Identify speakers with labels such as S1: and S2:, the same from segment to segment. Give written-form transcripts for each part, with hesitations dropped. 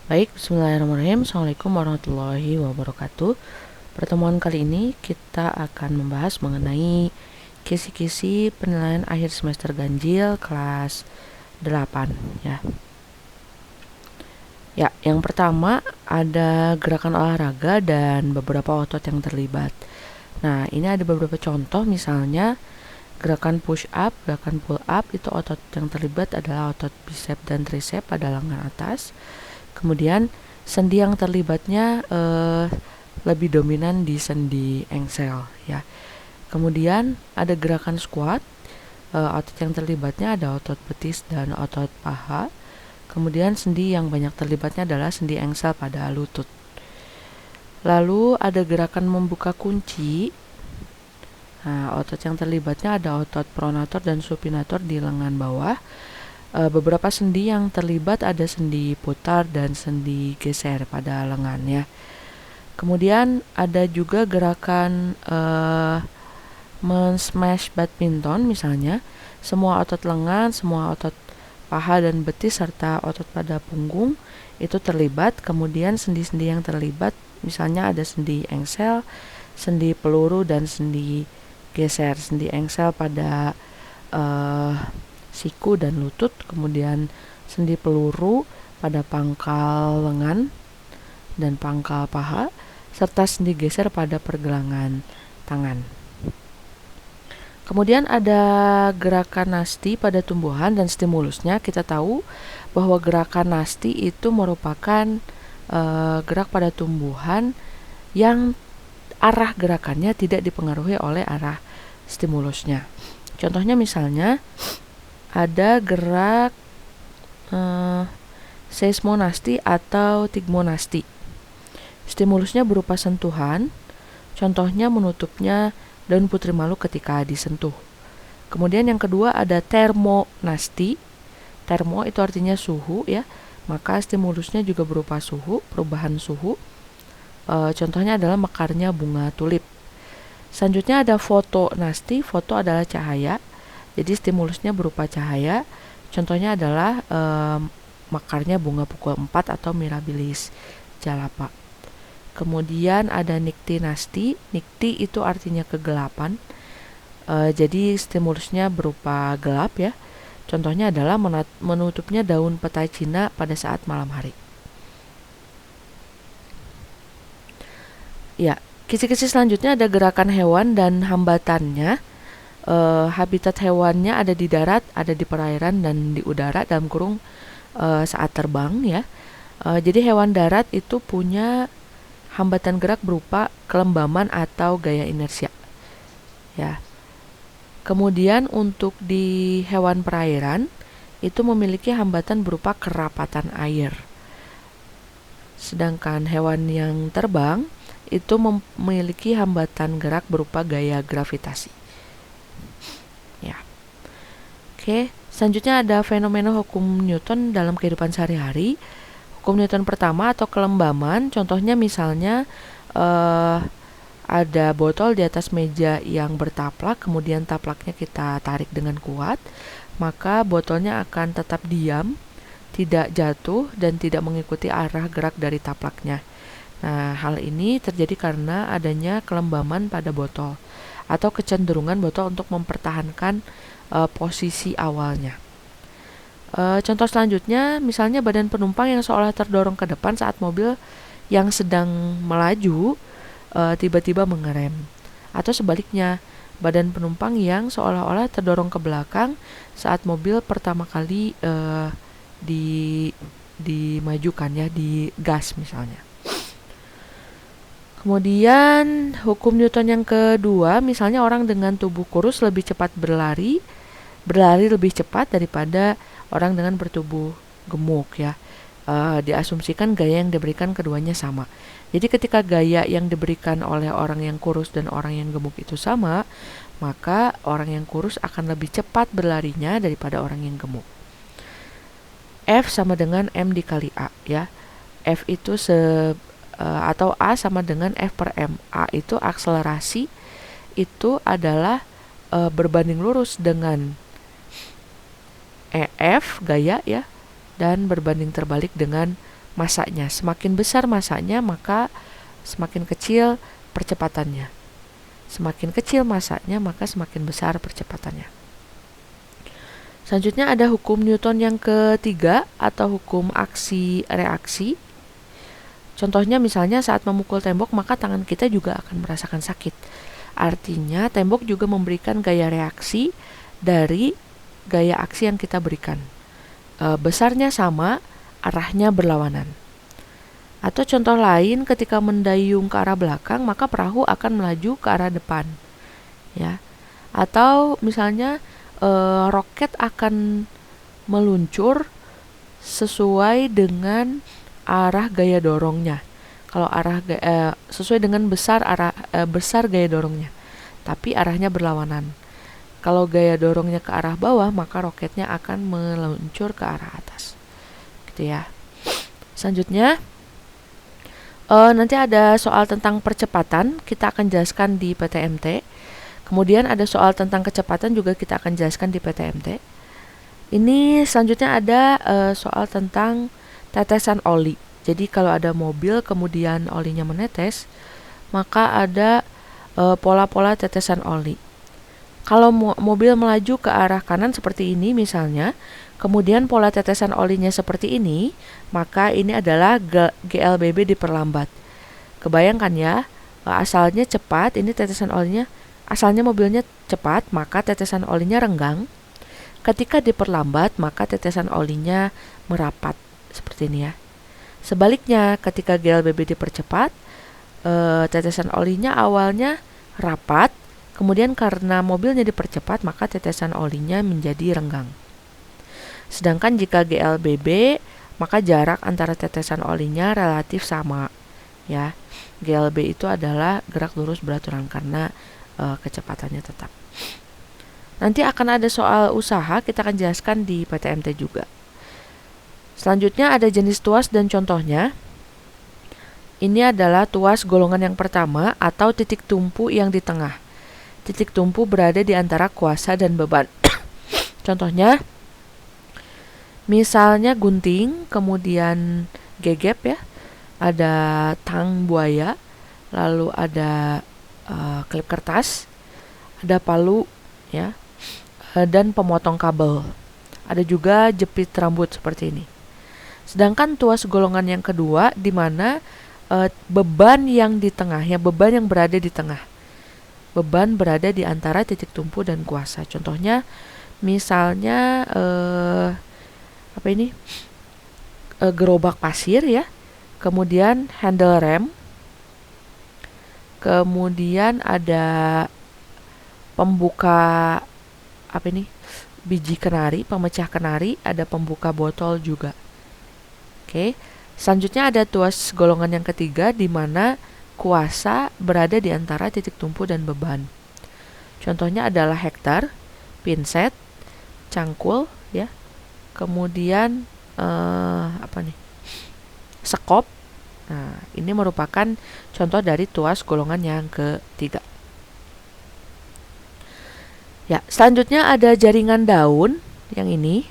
S1: Baik, bismillahirrahmanirrahim. Assalamualaikum warahmatullahi wabarakatuh. Pertemuan kali ini kita akan membahas mengenai kisi-kisi penilaian akhir semester ganjil kelas 8 ya. Ya, yang pertama ada gerakan olahraga dan beberapa otot yang terlibat. Nah, ini ada beberapa contoh, misalnya gerakan push up, gerakan pull up, itu otot yang terlibat adalah otot bicep dan tricep pada lengan atas. Kemudian sendi yang terlibatnya lebih dominan di sendi engsel ya. Kemudian ada gerakan squat, otot yang terlibatnya ada otot betis dan otot paha. Kemudian sendi yang banyak terlibatnya adalah sendi engsel pada lutut. Lalu ada gerakan membuka kunci. Nah, otot yang terlibatnya ada otot pronator dan supinator di lengan bawah. Beberapa sendi yang terlibat ada sendi putar dan sendi geser pada lengannya. Kemudian ada juga gerakan men-smash badminton, misalnya semua otot lengan, semua otot paha dan betis serta otot pada punggung itu terlibat. Kemudian sendi-sendi yang terlibat misalnya ada sendi engsel, sendi peluru dan sendi geser. Sendi engsel pada siku dan lutut, kemudian sendi peluru pada pangkal lengan dan pangkal paha, serta sendi geser pada pergelangan tangan. Kemudian ada gerakan nasti pada tumbuhan dan stimulusnya. Kita tahu bahwa gerakan nasti itu merupakan gerak pada tumbuhan yang arah gerakannya tidak dipengaruhi oleh arah stimulusnya. Contohnya misalnya ada gerak seismonasti atau tigmonasti. Stimulusnya berupa sentuhan, contohnya menutupnya daun putri malu ketika disentuh. Kemudian yang kedua ada termonasti. Termo itu artinya suhu ya, maka stimulusnya juga berupa suhu, perubahan suhu. Contohnya adalah mekarnya bunga tulip. Selanjutnya ada fotonasti. Foto adalah cahaya, jadi stimulusnya berupa cahaya. Contohnya adalah mekarnya bunga pukul 4 atau mirabilis jalapa. Kemudian ada niktinasti. Nikti itu artinya kegelapan. Jadi stimulusnya berupa gelap ya. Contohnya adalah menutupnya daun petai Cina pada saat malam hari. Ya, kisi-kisi selanjutnya ada gerakan hewan dan hambatannya. Habitat hewannya ada di darat, ada di perairan dan di udara dalam kurung saat terbang ya. Jadi hewan darat itu punya hambatan gerak berupa kelembaman atau gaya inersia. Ya. Kemudian untuk di hewan perairan itu memiliki hambatan berupa kerapatan air. Sedangkan hewan yang terbang itu memiliki hambatan gerak berupa gaya gravitasi. Ya. Oke, selanjutnya ada fenomena hukum Newton dalam kehidupan sehari-hari. Hukum Newton pertama atau kelembaman, contohnya misalnya ada botol di atas meja yang bertaplak, kemudian taplaknya kita tarik dengan kuat, maka botolnya akan tetap diam, tidak jatuh dan tidak mengikuti arah gerak dari taplaknya. Nah, hal ini terjadi karena adanya kelembaman pada botol atau kecenderungan botol untuk mempertahankan posisi awalnya. Contoh selanjutnya, misalnya badan penumpang yang seolah terdorong ke depan saat mobil yang sedang melaju tiba-tiba mengerem. Atau sebaliknya, badan penumpang yang seolah-olah terdorong ke belakang saat mobil pertama kali dimajukan ya, digas misalnya. Kemudian hukum Newton yang kedua, misalnya orang dengan tubuh kurus lebih cepat berlari lebih cepat daripada orang dengan bertubuh gemuk ya. Diasumsikan gaya yang diberikan keduanya sama. Jadi ketika gaya yang diberikan oleh orang yang kurus dan orang yang gemuk itu sama, maka orang yang kurus akan lebih cepat berlarinya daripada orang yang gemuk. F sama dengan M dikali A ya. F itu atau A sama dengan F per M. A itu akselerasi, itu adalah berbanding lurus dengan EF gaya ya, dan berbanding terbalik dengan masanya. Semakin besar masanya, maka semakin kecil percepatannya. Semakin kecil masanya, maka semakin besar percepatannya. Selanjutnya ada hukum Newton yang ketiga atau hukum aksi reaksi. Contohnya misalnya saat memukul tembok, maka tangan kita juga akan merasakan sakit. Artinya tembok juga memberikan gaya reaksi dari gaya aksi yang kita berikan. Besarnya sama, arahnya berlawanan. Atau contoh lain, ketika mendayung ke arah belakang, maka perahu akan melaju ke arah depan. Ya. Atau misalnya roket akan meluncur sesuai dengan arah gaya dorongnya. Kalau sesuai dengan besar gaya dorongnya, tapi arahnya berlawanan. Kalau gaya dorongnya ke arah bawah, maka roketnya akan meluncur ke arah atas. Gitu ya. Selanjutnya nanti ada soal tentang percepatan, kita akan jelaskan di PTMT. Kemudian ada soal tentang kecepatan juga kita akan jelaskan di PTMT. Ini selanjutnya ada soal tentang tetesan oli. Jadi kalau ada mobil kemudian olinya menetes, maka ada pola-pola tetesan oli. Kalau mobil melaju ke arah kanan seperti ini misalnya, kemudian pola tetesan olinya seperti ini, maka ini adalah GLBB diperlambat. Kebayangkan ya, asalnya cepat, ini tetesan olinya, asalnya mobilnya cepat, maka tetesan olinya renggang. Ketika diperlambat, maka tetesan olinya merapat, seperti ini ya. Sebaliknya, ketika GLBB dipercepat, tetesan olinya awalnya rapat, kemudian karena mobilnya dipercepat, maka tetesan olinya menjadi renggang. Sedangkan jika GLBB, maka jarak antara tetesan olinya relatif sama. Ya, GLB itu adalah gerak lurus beraturan karena kecepatannya tetap. Nanti akan ada soal usaha, kita akan jelaskan di PTMT juga. Selanjutnya ada jenis tuas dan contohnya. Ini adalah tuas golongan yang pertama atau titik tumpu yang di tengah. Titik tumpu berada di antara kuasa dan beban. Contohnya, misalnya gunting, kemudian gegep ya, ada tang buaya, lalu ada klip kertas, ada palu ya, dan pemotong kabel. Ada juga jepit rambut seperti ini. Sedangkan tuas golongan yang kedua di mana beban yang di tengah, ya, beban yang berada di tengah. Beban berada di antara titik tumpu dan kuasa. Contohnya misalnya gerobak pasir ya, kemudian handle rem, kemudian ada pembuka biji kenari, pemecah kenari, ada pembuka botol juga. Oke. Selanjutnya ada tuas golongan yang ketiga di mana kuasa berada di antara titik tumpu dan beban. Contohnya adalah hektar, pinset, cangkul ya. Kemudian sekop. Nah, ini merupakan contoh dari tuas golongan yang ketiga. Ya, selanjutnya ada jaringan daun yang ini.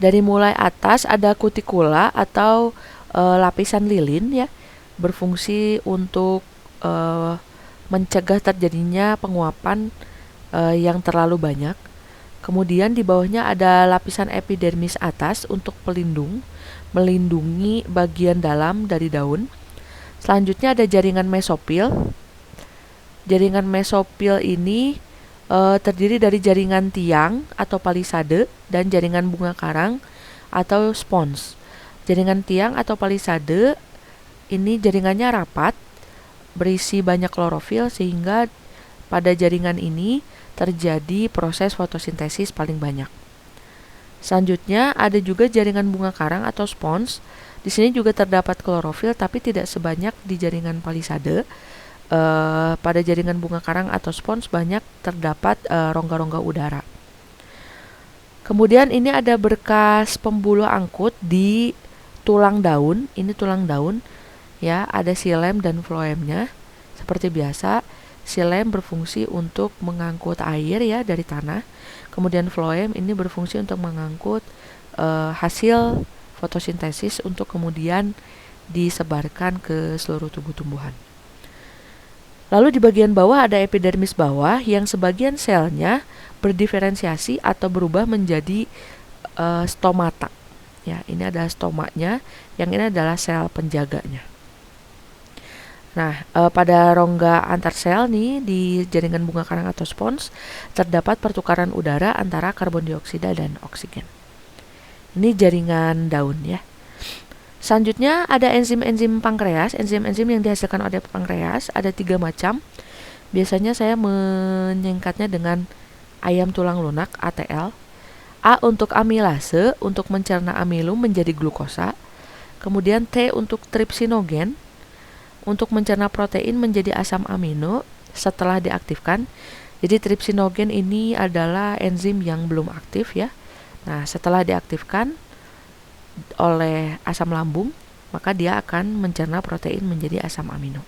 S1: Dari mulai atas ada kutikula atau lapisan lilin ya, berfungsi untuk mencegah terjadinya penguapan yang terlalu banyak. Kemudian di bawahnya ada lapisan epidermis atas untuk melindungi bagian dalam dari daun. Selanjutnya ada jaringan mesopil. Jaringan mesopil ini terdiri dari jaringan tiang atau palisade dan jaringan bunga karang atau spons. Jaringan tiang atau palisade ini jaringannya rapat, berisi banyak klorofil sehingga pada jaringan ini terjadi proses fotosintesis paling banyak. Selanjutnya ada juga jaringan bunga karang atau spons. Di sini juga terdapat klorofil tapi tidak sebanyak di jaringan palisade. Pada jaringan bunga karang atau spons banyak terdapat rongga-rongga udara. Kemudian ini ada berkas pembuluh angkut di tulang daun. Ini tulang daun ya, ada xilem dan floemnya. Seperti biasa, xilem berfungsi untuk mengangkut air ya dari tanah. Kemudian floem ini berfungsi untuk mengangkut hasil fotosintesis untuk kemudian disebarkan ke seluruh tubuh tumbuhan. Lalu di bagian bawah ada epidermis bawah yang sebagian selnya berdiferensiasi atau berubah menjadi stomata. Ya, ini adalah stomanya, yang ini adalah sel penjaganya. Nah, pada rongga antar sel nih di jaringan bunga karang atau spons terdapat pertukaran udara antara karbon dioksida dan oksigen. Ini jaringan daun ya. Selanjutnya ada enzim-enzim pankreas. Enzim-enzim yang dihasilkan oleh pankreas ada 3 macam. Biasanya saya menyingkatnya dengan ayam tulang lunak ATL. A untuk amilase, untuk mencerna amilum menjadi glukosa. Kemudian T untuk tripsinogen, untuk mencerna protein menjadi asam amino setelah diaktifkan. Jadi tripsinogen ini adalah enzim yang belum aktif ya. Nah, setelah diaktifkan oleh asam lambung, maka dia akan mencerna protein menjadi asam amino.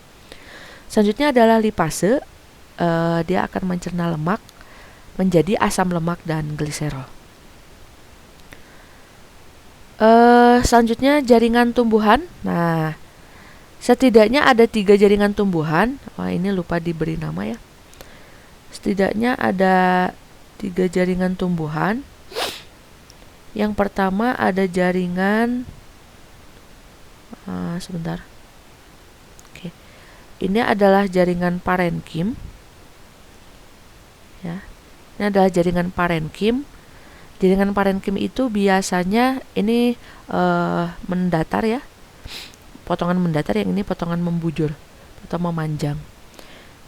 S1: Selanjutnya adalah lipase, dia akan mencerna lemak menjadi asam lemak dan gliserol. Selanjutnya jaringan tumbuhan. Nah, setidaknya ada 3 jaringan tumbuhan. Wah, ini lupa diberi nama ya. Setidaknya ada 3 jaringan tumbuhan. Yang pertama ada jaringan sebentar. Oke. Ini adalah jaringan parenkim. Ya. Ini adalah jaringan parenkim. Jaringan parenkim itu biasanya ini mendatar ya. Potongan mendatar, yang ini potongan membujur atau memanjang.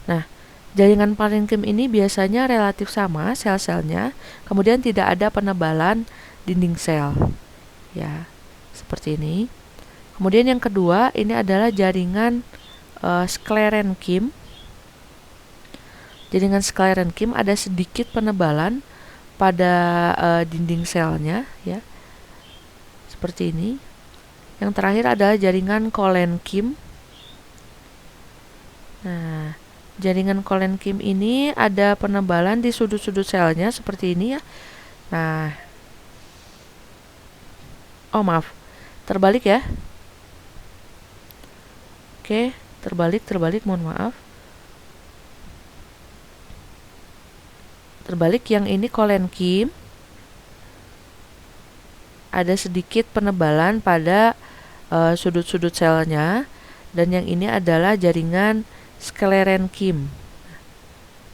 S1: Nah, jaringan parenkim ini biasanya relatif sama sel-selnya, kemudian tidak ada penebalan dinding sel. Ya, seperti ini. Kemudian yang kedua, ini adalah jaringan sklerenkim. Jaringan sklerenkim ada sedikit penebalan pada dinding selnya ya. Seperti ini. Yang terakhir adalah jaringan kolenkim. Nah, jaringan kolenkim ini ada penebalan di sudut-sudut selnya seperti ini ya. Nah, maaf, terbalik ya. Oke, terbalik, mohon maaf. Terbalik, yang ini kolenkim. Ada sedikit penebalan pada sudut-sudut selnya, dan yang ini adalah jaringan sklerenkim.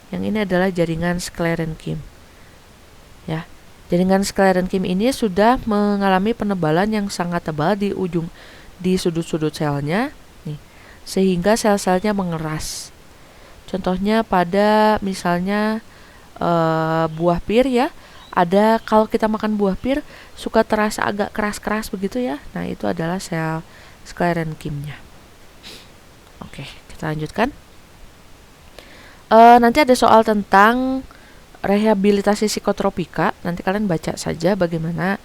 S1: Yang ini adalah jaringan sklerenkim. Ya. Jaringan sklerenkim ini sudah mengalami penebalan yang sangat tebal di sudut-sudut selnya nih, sehingga sel-selnya mengeras. Contohnya pada misalnya buah pir ya. Ada, kalau kita makan buah pir suka terasa agak keras-keras begitu ya. Nah, itu adalah sel sklerenkimnya. Oke, kita lanjutkan. Nanti ada soal tentang rehabilitasi psikotropika. Nanti kalian baca saja bagaimana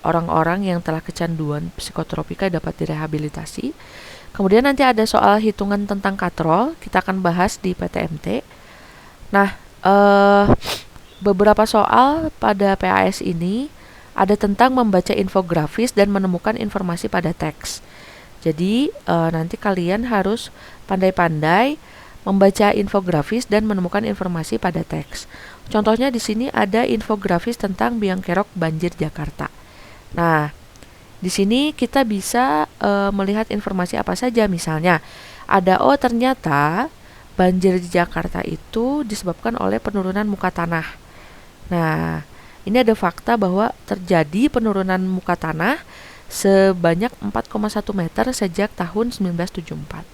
S1: orang-orang yang telah kecanduan psikotropika dapat direhabilitasi. Kemudian nanti ada soal hitungan tentang katrol. Kita akan bahas di PTMT. Nah, beberapa soal pada PAS ini ada tentang membaca infografis dan menemukan informasi pada teks. Jadi nanti kalian harus pandai-pandai membaca infografis dan menemukan informasi pada teks. Contohnya di sini ada infografis tentang biang kerok banjir Jakarta. Nah, di sini kita bisa melihat informasi apa saja. Misalnya ada, ternyata banjir di Jakarta itu disebabkan oleh penurunan muka tanah. Nah, ini ada fakta bahwa terjadi penurunan muka tanah sebanyak 4,1 meter sejak tahun 1974.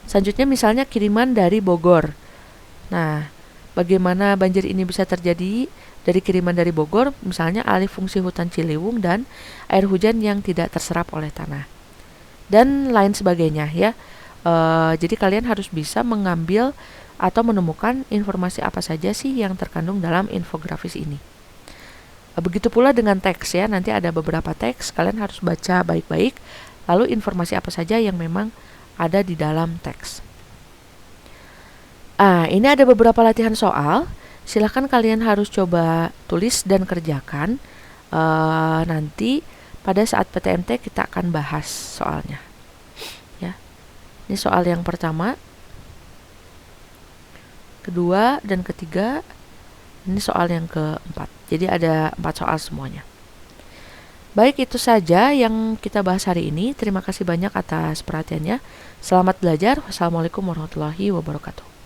S1: Selanjutnya misalnya kiriman dari Bogor. Nah, bagaimana banjir ini bisa terjadi dari kiriman dari Bogor? Misalnya alih fungsi hutan Ciliwung dan air hujan yang tidak terserap oleh tanah. Dan lain sebagainya ya. Jadi kalian harus bisa mengambil atau menemukan informasi apa saja sih yang terkandung dalam infografis ini. Begitu pula dengan teks ya, nanti ada beberapa teks, kalian harus baca baik-baik, lalu informasi apa saja yang memang ada di dalam teks. Ini ada beberapa latihan soal, silahkan kalian harus coba tulis dan kerjakan. Nanti pada saat PTMT kita akan bahas soalnya. Ya. Ini soal yang pertama, kedua, dan ketiga. Ini soal yang keempat. Jadi ada 4 soal semuanya. Baik, itu saja yang kita bahas hari ini. Terima kasih banyak atas perhatiannya. Selamat belajar. Wassalamualaikum warahmatullahi wabarakatuh.